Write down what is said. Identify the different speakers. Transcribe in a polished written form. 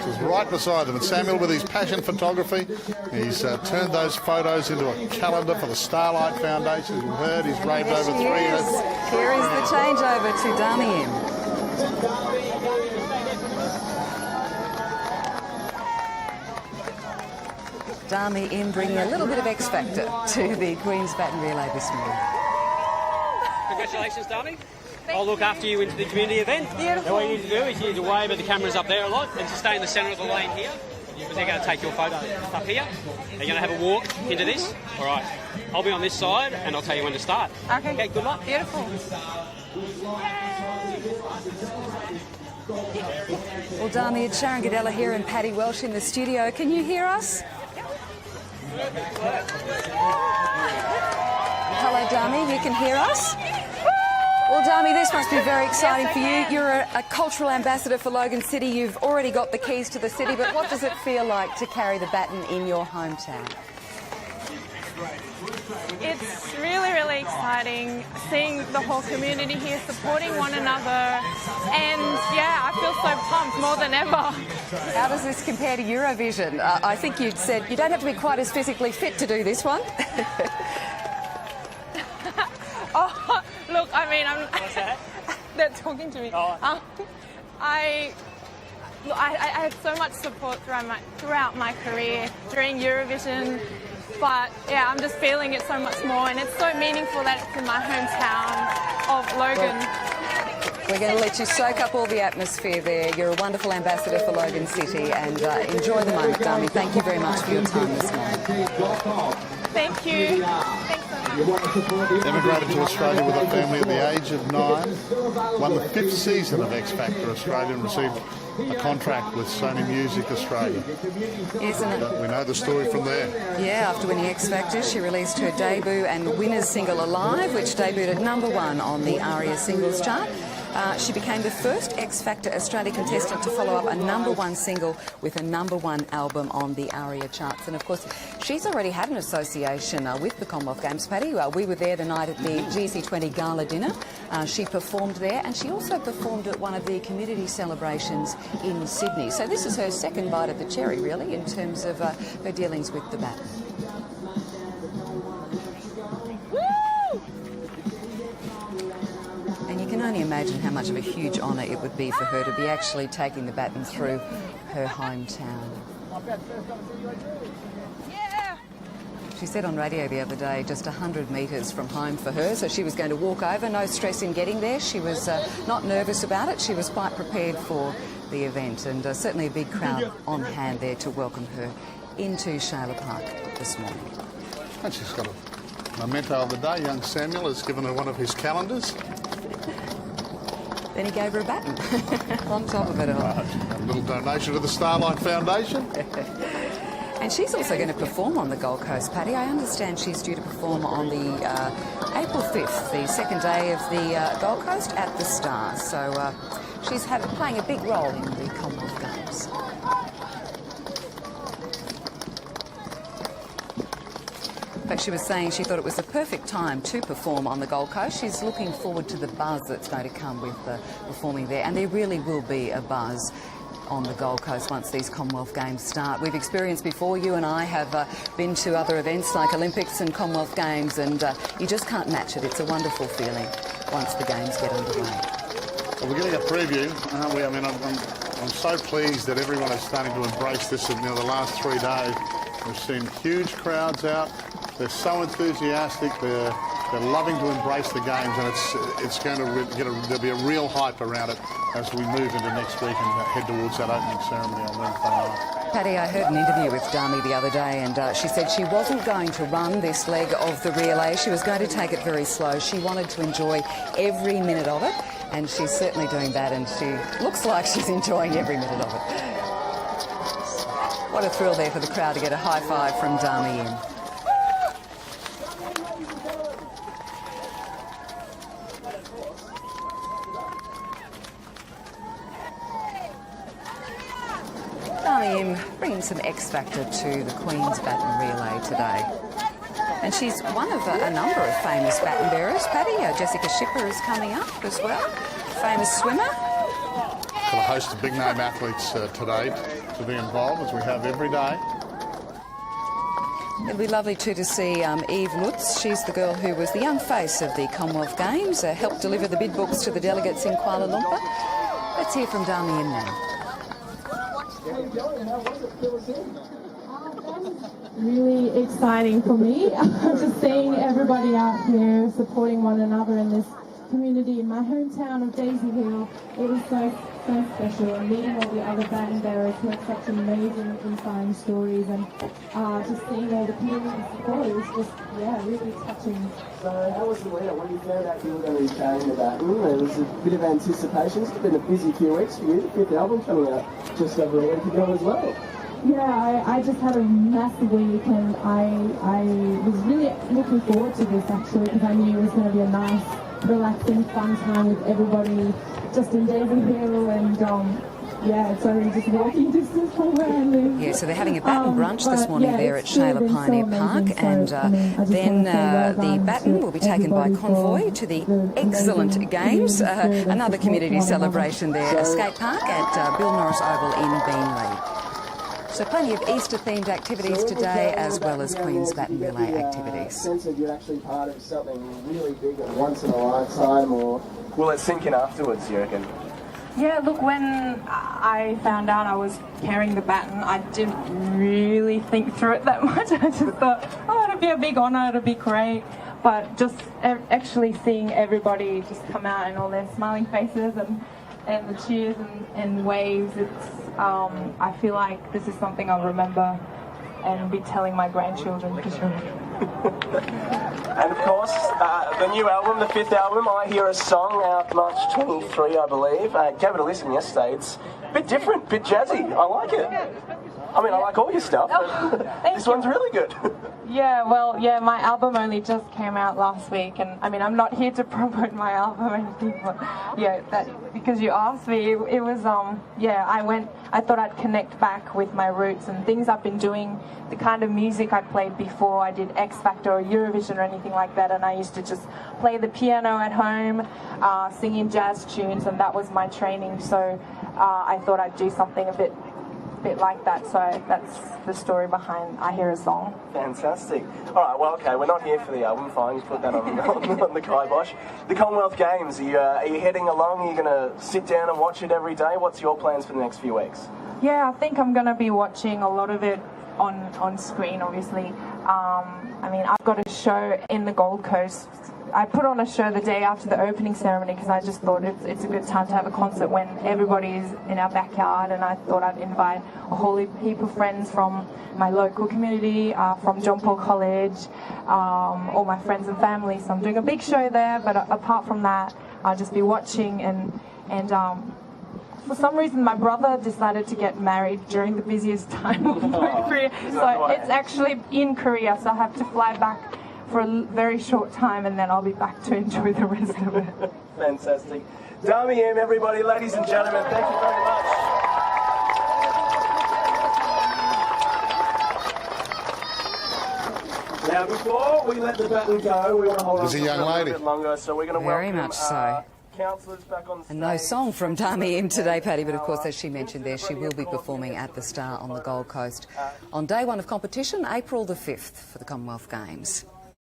Speaker 1: just right beside them. And Samuel, with his passion photography, he's turned those photos into a calendar for the Starlight Foundation. You've heard he's raved over 3 years.
Speaker 2: Here is the changeover to Dami Im. Dami Im bringing a little bit of X factor to the Queen's Baton Relay this morning.
Speaker 3: Congratulations, Dami. I'll look after you into the community event. Beautiful. And what you need to do is you need to wave at the cameras up there a lot and to stay in the centre of the lane here, because they're going to take your photo up here. They're going to have a walk into this. All right. I'll be on this side and I'll tell you when to start.
Speaker 4: Okay.
Speaker 3: Okay, good luck.
Speaker 4: Beautiful.
Speaker 2: Well, Dami, it's Sharon Godella here and Paddy Welsh in the studio. Can you hear us? Hello, Dami, you can hear us? Well, Dami, this must be very exciting for you. You're a cultural ambassador for Logan City. You've already got the keys to the city, but what does it feel like to carry the baton in your hometown?
Speaker 4: It's really, really exciting seeing the whole community here supporting one another, and yeah, I feel so pumped more than ever.
Speaker 2: How does this compare to Eurovision? I think you'd said you don't have to be quite as physically fit to do this one.
Speaker 4: Oh, look, I mean,
Speaker 3: What's that?
Speaker 4: they're talking to me.
Speaker 3: Oh.
Speaker 4: I had so much support throughout my career during Eurovision, but yeah, I'm just feeling it so much more, and it's so meaningful that it's in my hometown of Logan.
Speaker 2: We're going to let you soak up all the atmosphere there. You're a wonderful ambassador for Logan City, and enjoy the moment, Dami. Thank you very much for your time this morning.
Speaker 4: Thank you. Thanks so much.
Speaker 1: Emigrated to Australia with a family at the age of 9. Won the 5th season of X Factor Australia and received a contract with Sony Music Australia.
Speaker 2: Isn't it?
Speaker 1: We know the story from there.
Speaker 2: Yeah, after winning X Factor, she released her debut and winner's single Alive, which debuted at #1 on the ARIA singles chart. She became the first X Factor Australia contestant to follow up a #1 single with a #1 album on the ARIA charts. And of course, she's already had an association with the Commonwealth Games, Paddy. We were there tonight at the GC20 Gala dinner. She performed there, and she also performed at one of the community celebrations in Sydney. So this is her second bite of the cherry, really, in terms of her dealings with the baton. And you can only imagine how much of a huge honour it would be for her to be actually taking the baton through her hometown.
Speaker 4: Yeah.
Speaker 2: She said on radio the other day, just 100 metres from home for her, so she was going to walk over, no stress in getting there. She was not nervous about it. She was quite prepared for the event, and certainly a big crowd on hand there to welcome her into Shayla Park this morning.
Speaker 1: And she's got a memento of the day. Young Samuel has given her one of his calendars.
Speaker 2: Then he gave her a baton on top of it all.
Speaker 1: A little donation to the Starlight Foundation.
Speaker 2: And she's also going to perform on the Gold Coast, Paddy. I understand she's due to perform on the April 5th, the second day of the Gold Coast at the Star. So she's playing a big role in the Commonwealth Games. But she was saying she thought it was the perfect time to perform on the Gold Coast. She's looking forward to the buzz that's going to come with performing there. And there really will be a buzz on the Gold Coast once these Commonwealth Games start. We've experienced before, you and I have been to other events like Olympics and Commonwealth Games, and you just can't match it. It's a wonderful feeling once the Games get underway.
Speaker 1: Well, we're getting a preview, aren't we? I mean, I'm so pleased that everyone is starting to embrace this. The last 3 days, we've seen huge crowds out. They're so enthusiastic. They're loving to embrace the Games, and it's going to there'll be a real hype around it as we move into next week and head towards that opening ceremony on Wednesday night.
Speaker 2: Paddy, I heard an interview with Dami the other day, and she said she wasn't going to run this leg of the relay. She was going to take it very slow. She wanted to enjoy every minute of it, and she's certainly doing that, and she looks like she's enjoying every minute of it. What a thrill there for the crowd to get a high five from Dami Im. Dami Im bringing some X Factor to the Queen's Baton Relay today. And she's one of a number of famous baton bearers. Paddy, Jessica Schipper is coming up as well. Famous swimmer.
Speaker 1: Got a host of big-name athletes today to be involved, as we have every day.
Speaker 2: It'll be lovely too to see Eve Lutz. She's the girl who was the young face of the Commonwealth Games, helped deliver the bid books to the delegates in Kuala Lumpur. Let's hear from Dami Im now.
Speaker 5: Really exciting for me. Just seeing everybody out here supporting one another in this community in my hometown of Daisy Hill. It was so special, and meeting all the other baton bearers who had such amazing, inspiring stories, and just seeing all the community support. It was just, really touching.
Speaker 6: So how was the lead up when you found out you were going to be carrying the baton? There was a bit of anticipation. It's been a busy few weeks for you. The 5th album coming out just over a week ago as well.
Speaker 5: Yeah, I just had a massive week, and I was really looking forward to this actually, because I knew it was going to be a nice, relaxing, fun time with everybody just in Daisy Hill, and it's only just walking distance from where I live.
Speaker 2: Yeah, so they're having a baton brunch this morning there at Shayla Pioneer Park, and then the baton will be taken by convoy to the excellent Games, another community celebration there, a skate park at Bill Norris Oval in Beenleigh. So plenty of Easter-themed activities today, as well as Queen's Baton Relay activities.
Speaker 6: Sense that you're actually part of something really big and once in a lifetime, or will it sink in afterwards, you reckon?
Speaker 5: Yeah, look, when I found out I was carrying the baton, I didn't really think through it that much. I just thought, it'll be a big honour, it'll be great. But just actually seeing everybody just come out and all their smiling faces and the cheers and waves, I feel like this is something I'll remember and be telling my grandchildren for sure.
Speaker 6: And of course, the new album, the 5th album, I Hear a Song, out March 23, I believe. Gave it a listen yesterday. It's a bit different, a bit jazzy. I like it. I mean, I like all your stuff, but this one's really good.
Speaker 5: Yeah, my album only just came out last week, and I mean, I'm not here to promote my album or anything, but because you asked me, it was, I thought I'd connect back with my roots and things I've been doing, the kind of music I played before I did X Factor or Eurovision or anything like that, and I used to just play the piano at home, singing jazz tunes, and that was my training, so I thought I'd do something a bit like that, so that's the story behind I Hear a Song.
Speaker 6: Fantastic. All right, well, okay, we're not here for the album, fine, you put that on the kibosh. The Commonwealth Games, are you heading along? Are you going to sit down and watch it every day? What's your plans for the next few weeks?
Speaker 5: Yeah, I think I'm going to be watching a lot of it on screen, obviously. I mean, I've got a show in the Gold Coast. I put on a show the day after the opening ceremony because I just thought it's a good time to have a concert when everybody's in our backyard, and I thought I'd invite a whole heap of friends from my local community, from John Paul College, all my friends and family. So I'm doing a big show there, but apart from that, I'll just be watching and for some reason, my brother decided to get married during the busiest time of my career. So it's actually in Korea, so I have to fly back for a very short time, and then I'll be back to enjoy the rest of it.
Speaker 6: Fantastic. Dami Im, everybody, ladies and gentlemen, thank you very much. Now, before we let the baton go, we want to hold on
Speaker 1: There's a young
Speaker 6: a
Speaker 1: lady.
Speaker 6: bit longer, so we're going to
Speaker 2: Very
Speaker 6: welcome
Speaker 2: much so.
Speaker 6: councillors back on stage.
Speaker 2: And no song from Dami Im today, Paddy, but of course, as she mentioned there, she will be performing at the Star on the Gold Coast on day one of competition, April the 5th, for the Commonwealth Games.